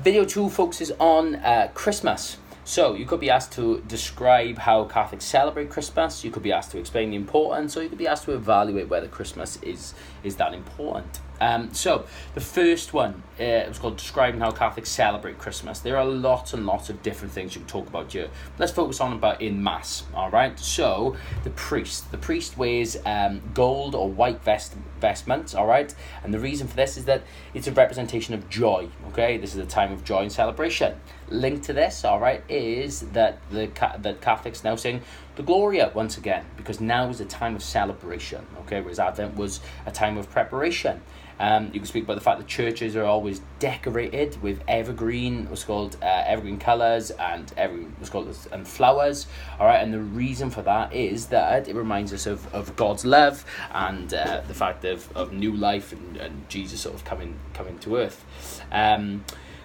Video 2 focuses on Christmas. So you could be asked to describe how Catholics celebrate Christmas, you could be asked to explain the importance, or you could be asked to evaluate whether Christmas is that important. So the first one was called describing how Catholics celebrate Christmas. There are lots and lots of different things you can talk about here. Let's focus on about in Mass, all right? So the priest wears gold or white vestments, all right? And the reason for this is that it's a representation of joy, okay? This is a time of joy and celebration. Linked to this, all right, is that that Catholics now sing the Gloria once again, because now is a time of celebration, okay? Whereas Advent was a time of preparation. You can speak about the fact that churches are always decorated with evergreen colours and flowers, all right. And the reason for that is that it reminds us of God's love and the fact of new life and Jesus sort of coming to earth.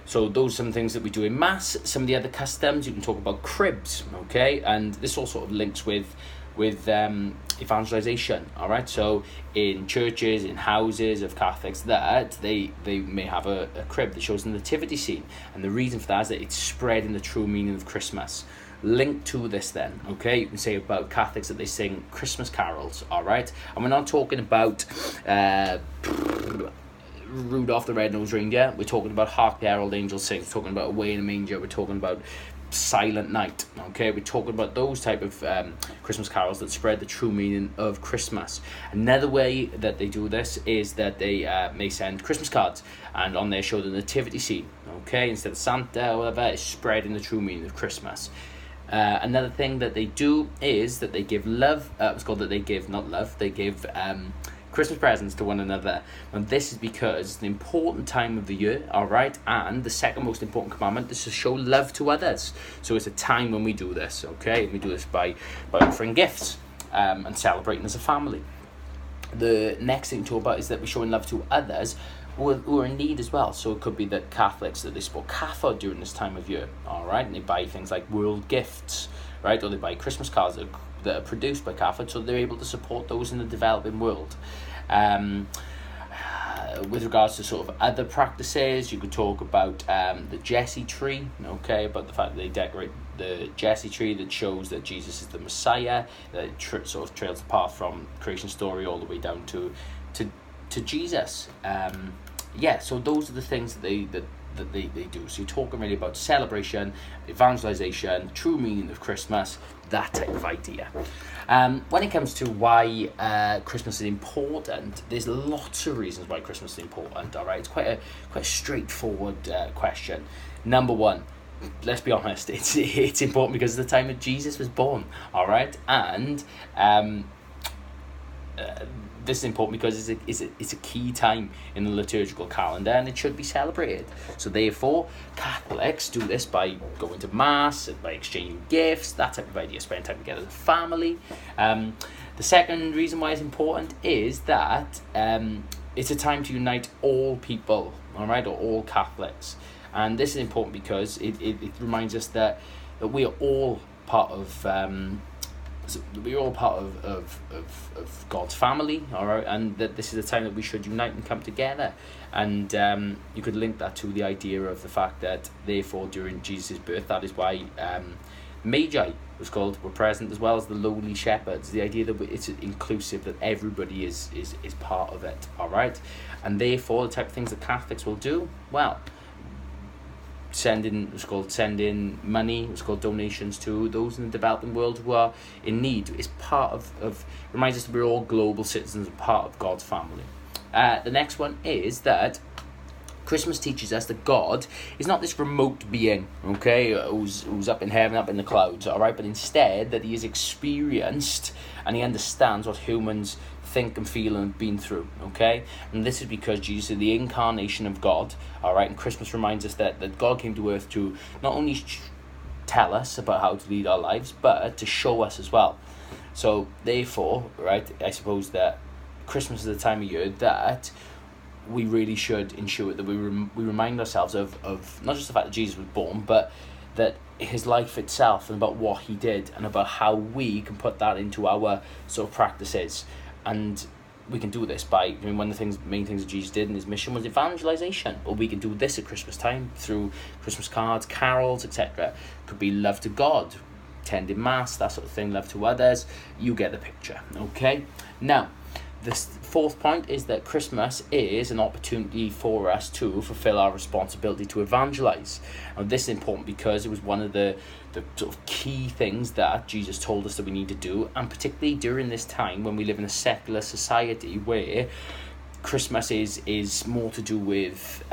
So those are some things that we do in Mass. Some of the other customs, you can talk about cribs, okay? And this all sort of links with evangelization, all right? So in churches, in houses of Catholics, that they may have a crib that shows the nativity scene. And the reason for that is that it's spreading the true meaning of Christmas. Linked to this then, okay, you can say about Catholics that they sing Christmas carols, all right? And we're not talking about Rudolph the Red-Nosed Reindeer. We're talking about Hark the Herald Angels Sing. We're talking about Away in a Manger. We're talking about Silent Night, okay? We're talking about those type of Christmas carols that spread the true meaning of Christmas. Another way that they do this is that they may send Christmas cards and on there show the nativity scene, okay? Instead of Santa or whatever, it's spreading the true meaning of Christmas. Another thing that they do is that they give love. It's called that they give, not love, they give Christmas presents to one another. And this is because it's an important time of the year, all right? And the second most important commandment is to show love to others. So it's a time when we do this, okay? We do this by offering gifts and celebrating as a family. The next thing to talk about is that we're showing love to others who are in need as well. So it could be that Catholics, that they support CAFA during this time of year, all right? And they buy things like world gifts, right? Or they buy Christmas cards that are produced by CAFA, so they're able to support those in the developing world. With regards to sort of other practices, you could talk about the Jesse tree, okay, about the fact that they decorate the Jesse tree that shows that Jesus is the Messiah, that it sort of trails the path from creation story all the way down to Jesus. So those are the things that they do. So you're talking really about celebration, evangelization, true meaning of Christmas, that type of idea. When it comes to why Christmas is important, there's lots of reasons why Christmas is important, all right? It's quite a straightforward question. Number one, let's be honest, it's important because of the time that Jesus was born, all right? And this is important because it's a key time in the liturgical calendar and it should be celebrated. So therefore, Catholics do this by going to Mass, by exchanging gifts, that type of idea, spending time together as a family. The second reason why it's important is that it's a time to unite all people, all right, or all Catholics. And this is important because it reminds us that we are all part of we're all part of God's family, all right, and that this is a time that we should unite and come together. And you could link that to the idea of the fact that therefore during Jesus' birth, that is why Magi were present, as well as the lowly shepherds. The idea that it's inclusive, that everybody is part of it, all right, and therefore the type of things that Catholics will do, well, send in money, it's called donations to those in the developing world who are in need. It's part of reminds us that we're all global citizens and part of God's family. The next one is that Christmas teaches us that God is not this remote being, okay, who's up in heaven, up in the clouds, all right, but instead that he is experienced and he understands what humans think and feel and have been through, okay? And this is because Jesus is the incarnation of God, all right? And Christmas reminds us that God came to earth to not only tell us about how to lead our lives, but to show us as well. So therefore, right, I suppose that Christmas is the time of year that we really should ensure that we remind ourselves of not just the fact that Jesus was born, but that his life itself and about what he did and about how we can put that into our sort of practices. And we can do this by, one of the main things that Jesus did in his mission was evangelization. Or we can do this at Christmas time through Christmas cards, carols, etc. Could be love to God, attending mass, that sort of thing, love to others. You get the picture, okay? Now, this fourth point is that Christmas is an opportunity for us to fulfill our responsibility to evangelize. And this is important because it was one of the sort of key things that Jesus told us that we need to do, and particularly during this time when we live in a secular society where Christmas is more to do with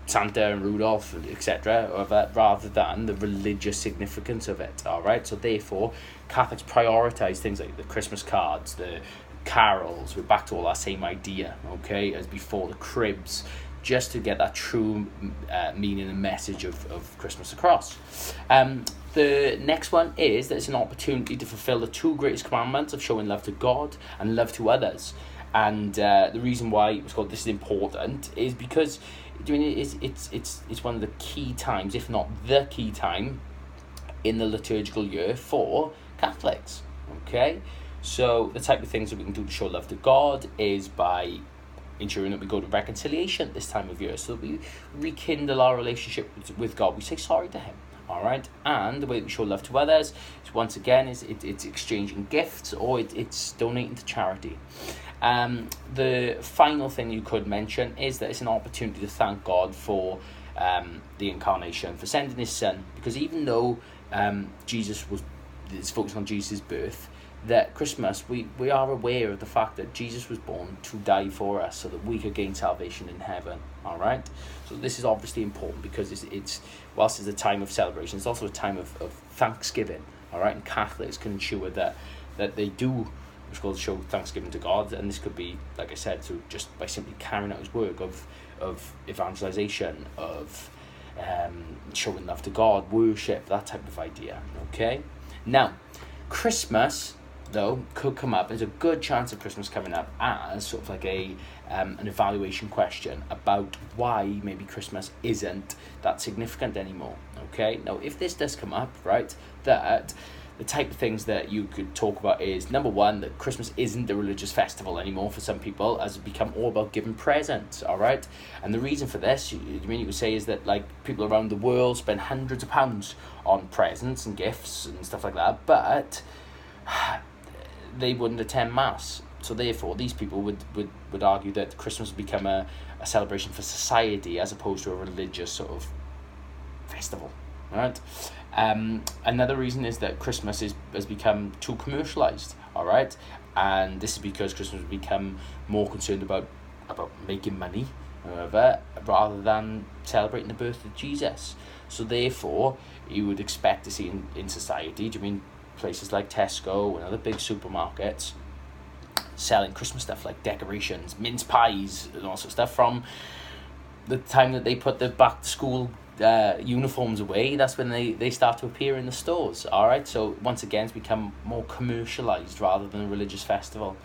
Santa and Rudolph, etc., rather than the religious significance of it. All right, so therefore Catholics prioritize things like the Christmas cards, the carols. We're back to all that same idea, okay, as before, the cribs, just to get that true meaning and message of Christmas across. The next one is that it's an opportunity to fulfill the two greatest commandments of showing love to God and love to others. And the reason why it was called this is important is because it's one of the key times, if not the key time, in the liturgical year for Catholics. Okay, so the type of things that we can do to show love to God is by ensuring that we go to reconciliation this time of year, so that we rekindle our relationship with God. We say sorry to him, all right? And the way that we show love to others is, once again, it's exchanging gifts, or it's donating to charity. The final thing you could mention is that it's an opportunity to thank God for the incarnation, for sending his son, because even though it's focused on Jesus' birth, that Christmas, we are aware of the fact that Jesus was born to die for us so that we could gain salvation in heaven, all right? So this is obviously important because it's whilst it's a time of celebration, it's also a time of thanksgiving, all right? And Catholics can ensure that they do what's called show thanksgiving to God, and this could be, like I said, so just by simply carrying out his work of evangelization, of showing love to God, worship, that type of idea, okay? Now, Christmas, though, could come up. There's a good chance of Christmas coming up as sort of like an evaluation question about why maybe Christmas isn't that significant anymore, okay? Now, if this does come up, right, that the type of things that you could talk about is, number one, that Christmas isn't a religious festival anymore for some people, as it's become all about giving presents, all right? And the reason for this, you could say, is that, like, people around the world spend hundreds of pounds on presents and gifts and stuff like that, but they wouldn't attend mass. So therefore, these people would argue that Christmas has become a celebration for society as opposed to a religious sort of festival, right? Another reason is that Christmas has become too commercialized, all right? And this is because Christmas has become more concerned about making money, rather than celebrating the birth of Jesus. So therefore, you would expect to see in society, places like Tesco and other big supermarkets selling Christmas stuff like decorations, mince pies, and all sorts of stuff from the time that they put the back to school uniforms away. That's when they start to appear in the stores, all right? So once again, it's become more commercialized rather than a religious festival.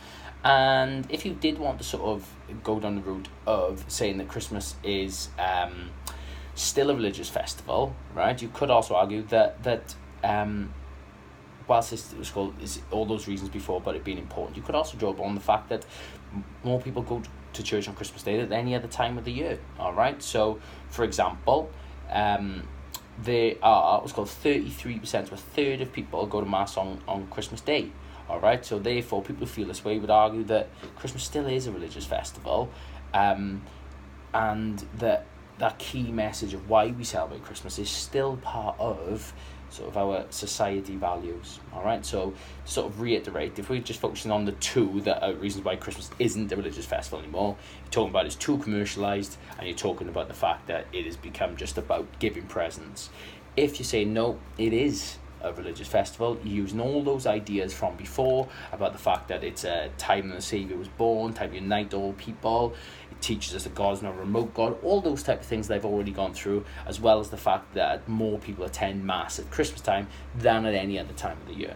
And if you did want to sort of go down the route of saying that Christmas is still a religious festival, right, you could also argue that whilst this was called all those reasons before about it being important, you could also draw upon the fact that more people go to church on Christmas Day than any other time of the year, all right? So, for example, there are what's called 33%, so a third of people go to mass on Christmas Day, all right? So therefore, people who feel this way would argue that Christmas still is a religious festival, and that key message of why we celebrate Christmas is still part of sort of our society values, all right? So to sort of reiterate, if we're just focusing on the two that are reasons why Christmas isn't a religious festival anymore, you're talking about it's too commercialized, and you're talking about the fact that it has become just about giving presents. If you say no, it is a religious festival, you're using all those ideas from before about the fact that it's a time when the Saviour was born, time to unite all people, it teaches us that God's not a remote God, all those type of things they've already gone through, as well as the fact that more people attend mass at Christmas time than at any other time of the year.